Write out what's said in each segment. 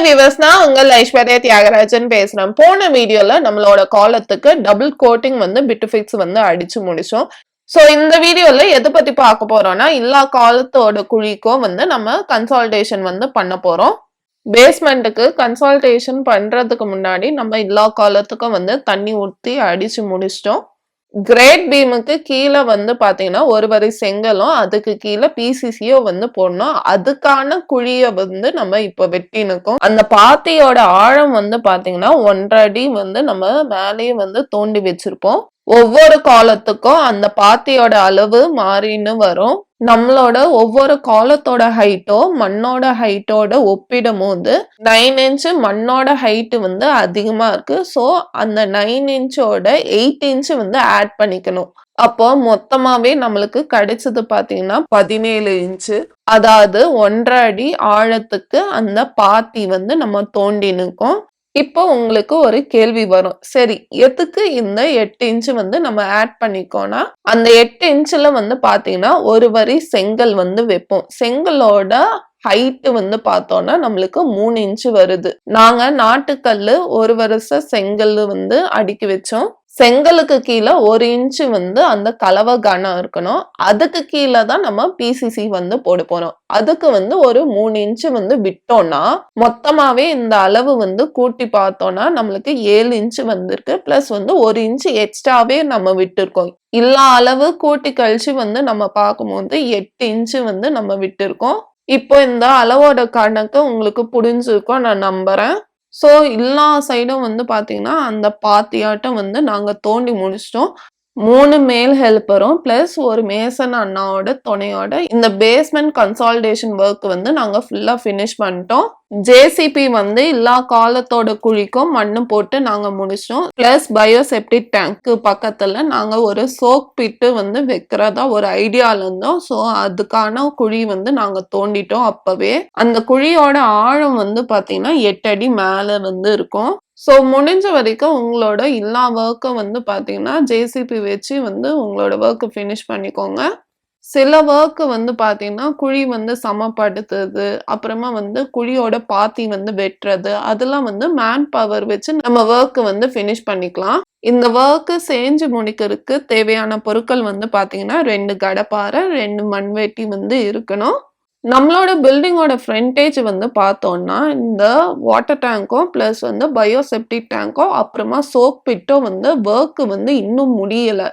Viewers, நான் உங்கள் ஐஸ்வர்யா தியாகராஜன் பேசுறேன். போன வீடியோல நம்மளோட காலத்துக்கு டபுள் கோட்டிங் வந்து பிட்டுஃபிக்ஸ் வந்து அடிச்சு முடிச்சோம். சோ இந்த வீடியோல எதை பத்தி பார்க்க போறோம்னா, எல்லா காலத்தோட குழிக்கும் வந்து நம்ம கன்சால்டேஷன் வந்து பண்ண போறோம். பேஸ்மெண்ட்டுக்கு கன்சால்டேஷன் பண்றதுக்கு முன்னாடி நம்ம எல்லா காலத்துக்கும் வந்து தண்ணி ஊற்றி அடிச்சு முடிச்சிட்டோம். கிரேட் பீமுக்கு கீழே வந்து பாத்தீங்கன்னா ஒரு வரி செங்கலும் அதுக்கு கீழே பிசிசியோ வந்து போடணும். அதுக்கான குழிய வந்து நம்ம இப்ப வெட்டினுக்கோம். அந்த பாத்தியோட ஆழம் வந்து பாத்தீங்கன்னா 1.5 அடி வந்து நம்ம மேலேயே வந்து தோண்டி வச்சிருப்போம். ஒவ்வொரு காலத்துக்கும் அந்த பாத்தியோட அளவு மாறின்னு வரும். நம்மளோட ஒவ்வொரு காலத்தோட ஹைட்டோ மண்ணோட ஹைட்டோட ஒப்பிடும் போது 9 இன்ச் மண்ணோட ஹைட் வந்து அதிகமா இருக்கு. ஸோ அந்த 9 இன்ச்சோட 8 இன்ச் வந்து ஆட் பண்ணிக்கணும். அப்போ மொத்தமாவே நம்மளுக்கு கிடைச்சது பாத்தீங்கன்னா 17 இன்ச்சு. அதாவது 1.5 அடி ஆழத்துக்கு அந்த பாத்தி வந்து நம்ம தோண்டி நிற்கும். இப்போ உங்களுக்கு ஒரு கேள்வி வரும், சரி எதுக்கு இந்த 8 இன்ச் வந்து நம்ம ஆட் பண்ணிக்கோனா, அந்த 8 இன்ச்ல வந்து பாத்தீங்கன்னா ஒரு வரி செங்கல் வந்து வைப்போம். செங்கலோட ஹைட் வந்து பார்த்தோம்னா நம்மளுக்கு 3 இன்ச் வருது. நாங்க நாட்டுக்கல்லு ஒரு வருஷ செங்கல் வந்து அடுக்கி வச்சோம். செங்கலுக்கு கீழே 1 இன்ச் வந்து அந்த கலவை கனம் இருக்கணும். அதுக்கு கீழே தான் நம்ம பிசிசி வந்து போட போறோம். அதுக்கு வந்து ஒரு 3 இன்ச் வந்து விட்டோம்னா மொத்தமாவே இந்த அளவு வந்து கூட்டி பார்த்தோம்னா நம்மளுக்கு 7 இன்ச் வந்திருக்கு. பிளஸ் வந்து 1 இன்ச் எக்ஸ்ட்ராவே நம்ம விட்டுருக்கோம். எல்லா அளவு கூட்டி கழிச்சு வந்து நம்ம பார்க்கும்போது 8 இன்ச் வந்து நம்ம விட்டுருக்கோம். இப்போ இந்த அளவோட கணக்கு உங்களுக்கு புரிஞ்சிருக்கும் நான் நம்புறேன். ஸோ எல்லா சைடும் வந்து பாத்தீங்கன்னா அந்த பாத்தியாட்டம் வந்து நாங்க தோண்டி முடிச்சிட்டோம். 3 மேல் ஹெல்ப்பரும் பிளஸ் ஒரு மேசன் அண்ணாவோட துணையோட இந்த பேஸ்மெண்ட் கன்சால்டேஷன் ஒர்க் வந்து நாங்க ஃபுல்லா ஃபினிஷ் பண்ணிட்டோம். ஜேசிபி வந்து எல்லா காலத்தோட குழிக்கும் மண்ணு போட்டு நாங்க முடிச்சிட்டோம். பிளஸ் பயோசெப்டிக் டேங்க் பக்கத்துல நாங்க ஒரு சோக் பிட்டு வந்து வைக்கிறதா ஒரு ஐடியால இருந்தோம். ஸோ அதுக்கான குழி வந்து நாங்க தோண்டிட்டோம் அப்பவே. அந்த குழியோட ஆழம் வந்து பாத்தீங்கன்னா 8 அடி மேல வந்து இருக்கும். ஸோ முடிஞ்ச வரைக்கும் உங்களோட எல்லா ஒர்க்கும் வந்து பாத்தீங்கன்னா ஜேசிபி வச்சு வந்து உங்களோட ஒர்க் ஃபினிஷ் பண்ணிக்கோங்க. சில ஒர்க் வந்து பாத்தீங்கன்னா குழி வந்து சமப்படுத்துறது, அப்புறமா வந்து குழியோட பாத்தி வந்து வெட்டுறது, அதெல்லாம் வந்து மேன் பவர் வச்சு நம்ம ஒர்க் வந்து ஃபினிஷ் பண்ணிக்கலாம். இந்த ஒர்க் செஞ்சு முடிக்கிறதுக்கு தேவையான பொருட்கள் வந்து பாத்தீங்கன்னா 2 கடப்பாரை, 2 மண்வெட்டி வந்து இருக்கணும். நம்மளோட பில்டிங்கோட ஃப்ரண்டேஜ் வந்து பார்த்தோம்னா இந்த வாட்டர் டேங்க்கும் பிளஸ் வந்து பயோசெப்டிக் டேங்க்கும் அப்புறமா சோக் பிட்டும் வந்து ஒர்க் வந்து இன்னும் முடியல.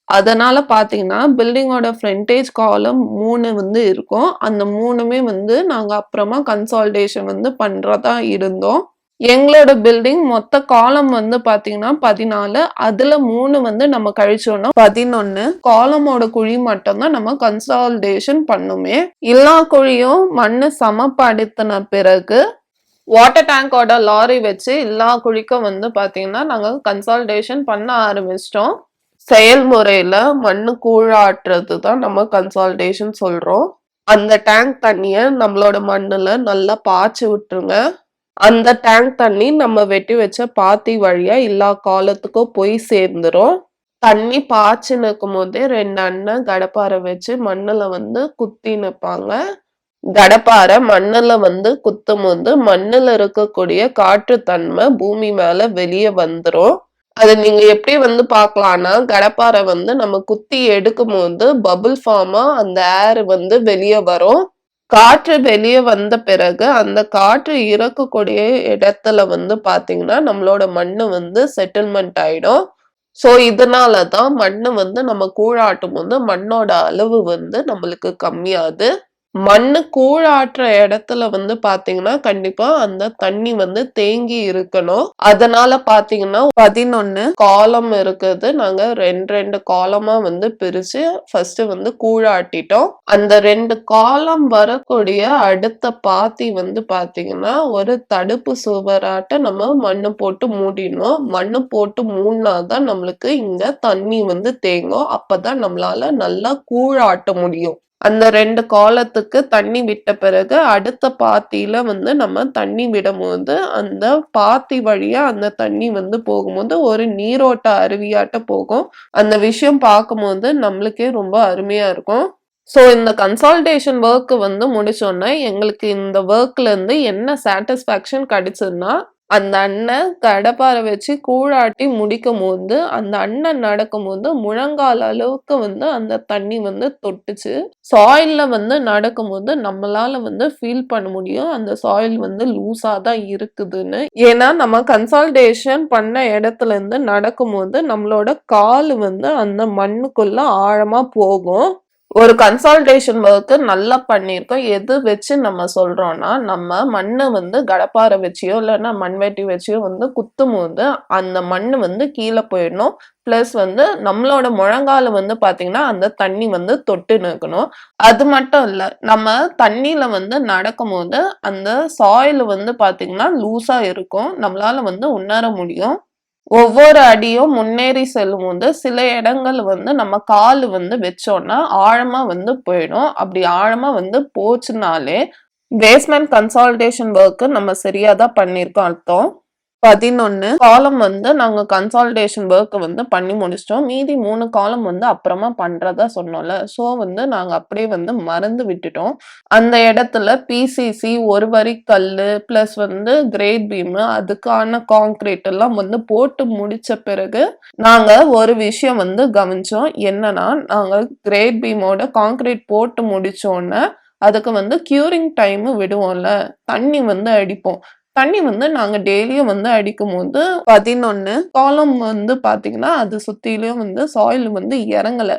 அதனால பாத்தீங்கன்னா பில்டிங்கோட ஃப்ரண்டேஜ் காலம் 3 வந்து இருக்கும். அந்த 3மே வந்து நாங்க அப்புறமா கன்சால்டேஷன் வந்து பண்றதா இருந்தோம். எங்களோட பில்டிங் மொத்த காலம் வந்து பாத்தீங்கன்னா 14. அதுல 3 வந்து நம்ம கழிச்சோம்னா 11. காலமோட குழி மட்டும் தான் நம்ம கன்சால்டேஷன் பண்ணுமே. எல்லா குழியும் மண்ணு சமப்படுத்தின பிறகு வாட்டர் டேங்கோட லாரி வச்சு எல்லா குழிக்கும் வந்து பாத்தீங்கன்னா நாங்க கன்சால்டேஷன் பண்ண ஆரம்பிச்சிட்டோம். செயல்முறையில மண்ணு கூழாட்டுறது தான் நம்ம கன்சால்டேஷன் சொல்றோம். அந்த டேங்க் தண்ணிய நம்மளோட மண்ணுல நல்லா பாய்ச்சி விட்டுருங்க. அந்த டேங்க் தண்ணி நம்ம வெட்டி வச்ச பாத்தி வழியா எல்லா காலத்துக்கும் போய் சேர்ந்துரும். தண்ணி பாய்ச்சி நிற்கும் போதே 2 அண்ணன் கடப்பாரை வச்சு மண்ணுல வந்து குத்தி நிற்பாங்க. கடப்பாரை மண்ணுல வந்து குத்தும் போது மண்ணுல இருக்கக்கூடிய காற்று தன்மை பூமி மேல வெளியே வந்துரும். அது நீங்க எப்படி வந்து பார்க்கலாம்னா, கடப்பாரை வந்து நம்ம குத்தி எடுக்கும் போது பபுள் ஃபார்மா அந்த ஏர் வந்து வெளியே வரும். காற்று வெளியே வந்த பிறகு அந்த காற்று இறக்கக்கூடிய இடத்துல வந்து பாத்தீங்கன்னா நம்மளோட மண்ணு வந்து செட்டில்மெண்ட் ஆயிடும். ஸோ இதனாலதான் மண்ணு வந்து நம்ம கூழாட்டும் போது மண்ணோட அளவு வந்து நம்மளுக்கு கம்மியாகுது. மண்ணு கூழாற்ற இடத்துல வந்து பாத்தீங்கன்னா கண்டிப்பா அந்த தண்ணி வந்து தேங்கி இருக்கணும். அதனால பாத்தீங்கன்னா 11 காலம் இருக்குது. நாங்க 2 காலமா வந்து பிரிச்சு ஃபர்ஸ்ட் வந்து கூழாட்டிட்டோம். அந்த 2 காலம் வரக்கூடிய அடுத்த பாத்தி வந்து பாத்தீங்கன்னா ஒரு தடுப்பு சுவராட்ட நம்ம மண்ணு போட்டு மூடிடணும். மண்ணு போட்டு மூடினாதான் நம்மளுக்கு இங்க தண்ணி வந்து தேங்கும். அப்பதான் நம்மளால நல்லா கூழாட்ட முடியும். அந்த 2 காலத்துக்கு தண்ணி விட்ட பிறகு அடுத்த பாத்தியில வந்து நம்ம தண்ணி விடும்போது அந்த பாத்தி வழியா அந்த தண்ணி வந்து போகும்போது ஒரு நீரோட்ட அருவியாட்ட போகும். அந்த விஷயம் பார்க்கும்போது நம்மளுக்கே ரொம்ப அருமையா இருக்கும். ஸோ இந்த கன்சால்டேஷன் ஒர்க் வந்து முடிச்சோன்னே எங்களுக்கு இந்த ஒர்க்ல இருந்து என்ன சாட்டிஸ்ஃபேக்ஷன் கிடைச்சதுன்னா, அந்த அண்ணன் கடப்பார வச்சு கூழாட்டி முடிக்கும்போது, அந்த அண்ணன் நடக்கும்போது முழங்கால் அளவுக்கு வந்து அந்த தண்ணி வந்து தொட்டுச்சு. சாயில்ல வந்து நடக்கும்போது நம்மளால வந்து ஃபீல் பண்ண முடியும். அந்த சாயில் வந்து லூஸா தான் இருக்குதுன்னு. ஏன்னா நம்ம கன்சால்டேஷன் பண்ண இடத்துல இருந்து நடக்கும்போது நம்மளோட காலு வந்து அந்த மண்ணுக்குள்ள ஆழமா போகும். ஒரு கன்சால்டேஷன் ஒர்க் நல்லா பண்ணியிருக்கோம். எது வச்சு நம்ம சொல்றோம்னா, நம்ம மண்ண வந்து கடப்பார வச்சியோ, இல்லன்னா மண்வெட்டி வச்சியோ வந்து குத்தும்போது, அந்த மண்ணு வந்து கீழ போயிடணும். பிளஸ் வந்து நம்மளோட முழங்கால வந்து பாத்தீங்கன்னா, அந்த தண்ணி வந்து தொட்டு நிக்கணும். அது மட்டும் இல்ல, நம்ம தண்ணீல வந்து நடக்கும்போது, அந்த சாயில் வந்து பாத்தீங்கன்னா, லூஸா இருக்கும். நம்மளால வந்து உணர முடியும். ஒவ்வொரு அடியும் முன்னேறி செல்லும்போது, சில இடங்கள் வந்து நம்ம காலு வந்து வச்சோம்னா, ஆழமா வந்து போயிடும். அப்படி ஆழமா வந்து போச்சுனாலே, பேஸ்மெண்ட் கன்சால்டேஷன் ஒர்க் நம்ம சரியா தான் பண்ணியிருக்கோம் அர்த்தம். 11 காலம் வந்து நாங்க கன்சால்டேஷன் ஒர்க் வந்து பண்ணி முடிச்சிட்டோம். மீதி 3 காலம் வந்து அப்புறமா பண்றதா சொன்னோம்ல. ஸோ வந்து நாங்க அப்படியே வந்து மறந்து விட்டுட்டோம். அந்த இடத்துல பிசிசி, ஒரு வரி கல்லு, பிளஸ் வந்து கிரேட் பீம் அதுக்கான கான்கிரீட் எல்லாம் வந்து போட்டு முடிச்ச பிறகு, நாங்க ஒரு விஷயம் வந்து கவனிச்சோம். என்னன்னா, நாங்க கிரேட் பீமோட கான்கிரீட் போட்டு முடிச்சோன்ன, அதுக்கு வந்து க்யூரிங் டைம் விடுவோம்ல, தண்ணி வந்து அடிப்போம். தண்ணி வந்து நாங்க டெய்லியும் வந்து அடிக்கும்போது 11 காலம் வந்து பாத்தீங்கன்னா, அது சுத்திலும் வந்து சாயில் வந்து இறங்கல.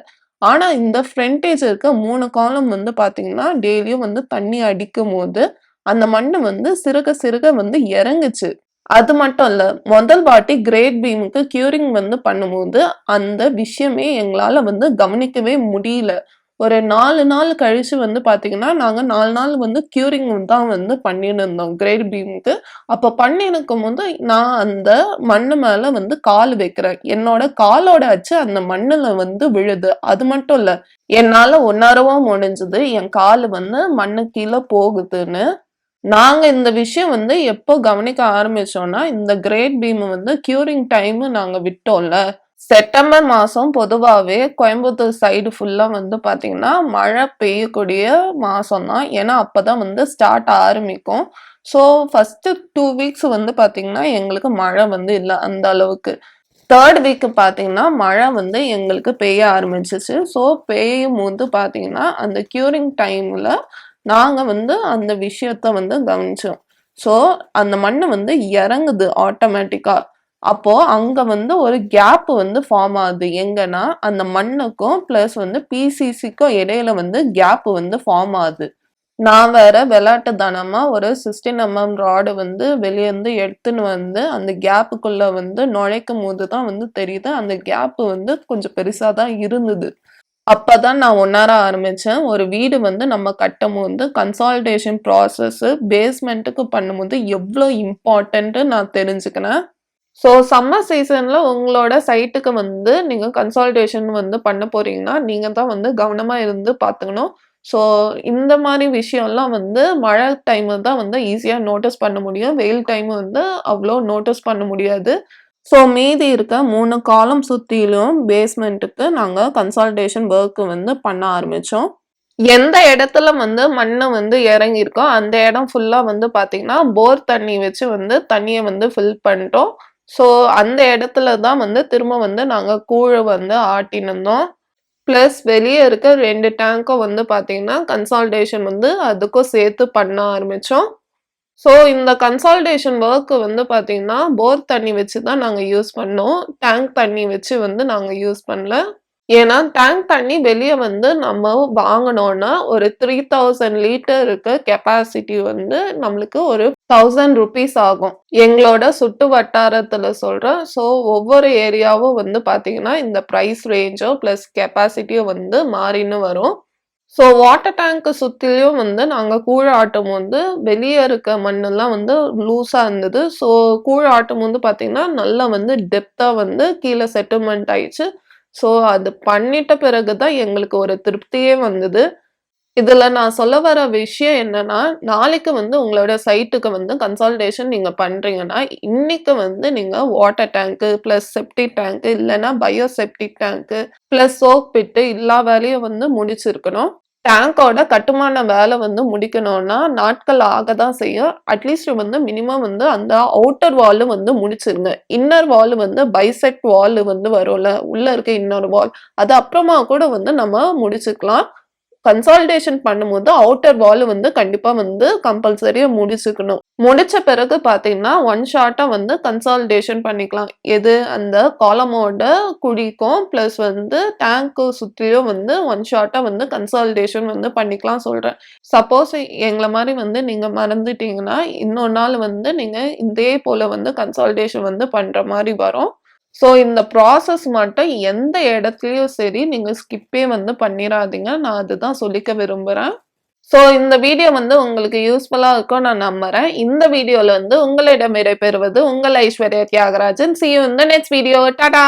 ஆனா இந்த ஃப்ரண்டேஜ் இருக்க 3 காலம் வந்து பாத்தீங்கன்னா, டெய்லியும் வந்து தண்ணி அடிக்கும்போது, அந்த மண்ணு வந்து சிறுக சிறுக வந்து இறங்குச்சு. அது மட்டும் இல்ல. முதல் வாட்டி கிரேட் பீமுக்கு க்யூரிங் வந்து பண்ணும்போது, அந்த விஷயமே எங்களால வந்து கவனிக்கவே முடியல. ஒரு 4 நாள் கழிச்சு வந்து பாத்தீங்கன்னா, நாங்க 4 நாள் வந்து க்யூரிங் தான் வந்து பண்ணின்னு இருந்தோம் கிரேட் பீமுக்கு. அப்ப பண்ணியிருக்கும்போது, நான் அந்த மண்ணு மேல வந்து கால் வைக்கிறேன். என்னோட காலோட அச்சு அந்த மண்ணுல வந்து விழுது. அது மட்டும் இல்ல. என்னால உணரவும் முடிஞ்சது, என் காலு வந்து மண்ணு கீழ போகுதுன்னு. நாங்க இந்த விஷயம் வந்து எப்போ கவனிக்க ஆரம்பிச்சோம்னா, இந்த கிரேட் பீம் வந்து க்யூரிங் டைம் நாங்க விட்டோம்ல. செப்டம்பர் மாசம் பொதுவாவே கோயம்புத்தூர் சைடு ஃபுல்லா வந்து பாத்தீங்கன்னா, மழை பெய்யக்கூடிய மாசம் தான். ஏன்னா, அப்பதான் வந்து ஸ்டார்ட் ஆரம்பிக்கும். ஸோ, ஃபர்ஸ்ட் 2 வீக்ஸ் வந்து பாத்தீங்கன்னா, எங்களுக்கு மழை வந்து இல்ல அந்த அளவுக்கு. 3 வீக் பாத்தீங்கன்னா, மழை வந்து எங்களுக்கு பெய்ய ஆரம்பிச்சுச்சு. ஸோ, பெய்யும்போது பாத்தீங்கன்னா, அந்த க்யூரிங் டைம்ல நாங்க வந்து அந்த விஷயத்த வந்து கவனிச்சோம். ஸோ, அந்த மண்ணு வந்து இறங்குது ஆட்டோமேட்டிக்கா. அப்போ அங்க வந்து ஒரு கேப் வந்து ஃபார்ம் ஆகுது. எங்கன்னா, அந்த மண்ணுக்கும் பிளஸ் வந்து பிசிசிக்கும் இடையில வந்து கேப் வந்து ஃபார்ம் ஆகுது. நான் வேற விளையாட்டுத்தனமா ஒரு 16 ராடு வந்து வெளியேருந்து எடுத்துன்னு வந்து, அந்த கேப்புக்குள்ள வந்து நுழைக்கும்போது தான் வந்து தெரியுது, அந்த கேப் வந்து கொஞ்சம் பெருசா தான் இருந்தது. அப்பதான் நான் உணர ஆரம்பிச்சேன். ஒரு வீடு வந்து நம்ம கட்டும்போது கன்சாலிடேஷன் ப்ராசஸ் பேஸ்மெண்ட்டுக்கு பண்ணும்போது எவ்ளோ இம்பார்ட்டன்ட்டு நான் தெரிஞ்சுக்கினேன். ஸோ சம்மர் சீசன்ல உங்களோட சைட்டுக்கு வந்து நீங்க கன்சாலிடேஷன் வந்து பண்ண போறீங்கன்னா, நீங்க தான் வந்து கவனமா இருந்து பார்த்துக்கணும். ஸோ இந்த மாரி விஷயம்லாம் வந்து மழை டைம்ல தான் வந்து ஈஸியா நோட்டீஸ் பண்ண முடியும். வெயில் டைம் வந்து அவ்ளோ நோட்டீஸ் பண்ண முடியாது. ஸோ மீதி இருக்க 3 காலம் சுத்திலும் பேஸ்மெண்ட்டுக்கு நாங்க கன்சாலிடேஷன் ஒர்க் வந்து பண்ண ஆரம்பிச்சோம். எந்த இடத்துல வந்து மண்ணு வந்து இறங்கியிருக்கோ, அந்த இடம் ஃபுல்லா வந்து பார்த்தீங்கன்னா, போர் தண்ணி வச்சு வந்து தண்ணிய வந்து ஃபில் பண்ணிட்டோம். ஸோ அந்த இடத்துல தான் வந்து திரும்ப வந்து நாங்க கூழ வந்து ஆட்டினோம். பிளஸ் வெளிய இருக்க 2 டேங்க்கும் வந்து பார்த்தீங்கன்னா, கன்சாலிடேஷன் வந்து அதுக்கும் சேர்த்து பண்ண ஆரம்பிச்சோம். ஸோ, இந்த கன்சாலிடேஷன் வொர்க் வந்து பார்த்தீங்கன்னா, போர் தண்ணி வச்சு தான் நாங்க யூஸ் பண்ணோம். டேங்க் தண்ணி வச்சு வந்து நாங்க யூஸ் பண்ணல. ஏன்னா, டேங்க் தண்ணி வெளிய வந்து நம்ம வாங்குனோம்னா, ஒரு 3000 லிட்டர் இருக்க கெப்பாசிட்டி வந்து நம்மளுக்கு ஒரு ₹1000 ஆகும். எங்களோட சுட்டு வட்டாரத்துல சொல்றேன். ஸோ, ஒவ்வொரு ஏரியாவும் வந்து பார்த்தீங்கன்னா, இந்த பிரைஸ் ரேஞ்சோ பிளஸ் கெப்பாசிட்டியோ வந்து மாறின்னு வரும். ஸோ வாட்டர் டேங்க் சுத்தியும் வந்து நாங்க கூழ ஆட்டும்போது, வெளிய இருக்க மண்ணெல்லாம் வந்து லூஸா இருந்தது. ஸோ கூழ ஆட்டும்போது பார்த்தீங்கன்னா, நல்லா வந்து டெப்த்தா வந்து கீழ செட்டில்மெண்ட் ஆயிடுச்சு. ஸோ அது பண்ணிட்ட பிறகு தான் எங்களுக்கு ஒரு திருப்தியே வந்தது. இதுல நான் சொல்ல வர விஷயம் என்னன்னா, நாளைக்கு வந்து உங்களோட சைட்டுக்கு வந்து கன்சாலிடேஷன் நீங்க பண்றீங்கன்னா, இன்னைக்கு வந்து நீங்க water tank plus septic tank இல்லன்னா bio septic tank plus soak pit எல்லா வேலையும் வந்து முடிச்சிருக்கணும். டேங்கோட கட்டுமான வேலை வந்து முடிக்கணும்னா நாட்கள் ஆக தான் செய்யும். அட்லீஸ்ட் வந்து மினிமம் வந்து அந்த அவுட்டர் வால் வந்து முடிச்சிருங்க. இன்னர் வால் வந்து பைசெக்ட் வால் வந்து வரும்ல, உள்ள இருக்க இன்னர் வால். அது அப்புறமா கூட வந்து நம்ம முடிச்சுக்கலாம். கன்சால்டேஷன் பண்ணும்போது அவுட்டர் வால் வந்து கண்டிப்பா வந்து கம்பல்சரியா முடிச்சுக்கணும். முடிச்ச பிறகு பார்த்தீங்கன்னா, ஒன் ஷாட்டா வந்து கன்சால்டேஷன் பண்ணிக்கலாம். எது அந்த காலமோட குழிக்கும் பிளஸ் வந்து டேங்க்கு சுற்றியும் வந்து ஒன் ஷாட்டா வந்து கன்சால்டேஷன் வந்து பண்ணிக்கலாம் சொல்றேன். சப்போஸ் எங்கள மாரி வந்து நீங்க மறந்துட்டீங்கன்னா, இன்னொரு நாள் வந்து நீங்க இதே போல வந்து கன்சால்டேஷன் வந்து பண்ற மாரி வரும். ஸோ இந்த ப்ராசஸ் மட்டும் எந்த இடத்துலயும் சரி, நீங்க ஸ்கிப்பே வந்து பண்ணிறாதீங்க. நான் அதுதான் சொல்லிக்க விரும்புறேன். ஸோ இந்த வீடியோ வந்து உங்களுக்கு யூஸ்ஃபுல்லா இருக்கும்னு நான் நம்புறேன். இந்த வீடியோல வந்து உங்களிடம் விடைபெறுவது உங்கள் Aishwarya Thiagarajan. See you in the next video. Tata!